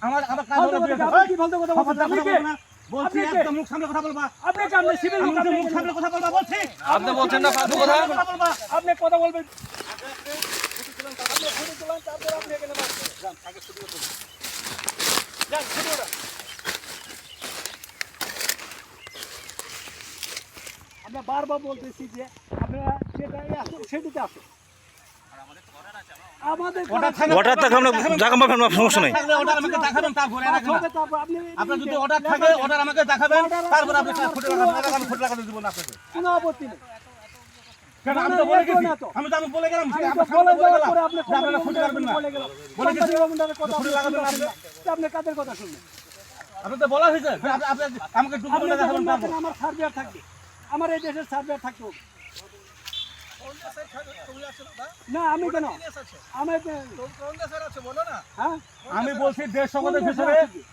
আমার কাজ হলো কি ফালতু কথা বলছেন আপনি কে? বলছি একদম মুখ সামনে কথা বলবা। আপনি কি আপনি সিভিল লোক মুখ সামনে কথা বলবা বলছি। আপনি বলছেন না ফালতু কথা। কথা বলবা। আপনি কথা বলবেন আপনি ফটো তোলেন তারপর আপনি এখানে বসেন যান আগে ছবি তুলুন যান ছবি ওঠা আমরা বারবার বলতেছি যে আপনারা যেটাই আসুন সেটাতে আসুন আমাদের অর্ডার থাকে আমরা জায়গা পাবেন না, সমস্যা নাই। থাকলে অর্ডার আমাকে দেখাবেন তারপরে রাখেন না। তারপর আপনি আপনার যদি অর্ডার থাকে অর্ডার আমাকে দেখাবেন তারপর আপনি ফুটে লাগাবেন আমি ফুটে লাগাতে দেব না আপনাকে। কোনো আপত্তি নেই কেন আমি তো বলে গেছি আমি বলে গেলাম বলে যাওয়ার পরে আপনি আপনারা ফুটে লাগাবেন না বলে গেলাম বলে গেছি কথা ফুটে লাগাবেন আপনি আপনি কাদের কথা শুনবেন আপনি তো বলা হয়েছে আপনি আমাকে আপনি ডকুমেন্ট দেখাবেন যখন তারপর বলছেন আমার সার্ভেয়ার থাকবে আমার এই দেশের সার্ভেয়ার থাকতে হবে না আমি কেন আমি হ্যাঁ আমি বলছি দেশ জগতের ভিতরে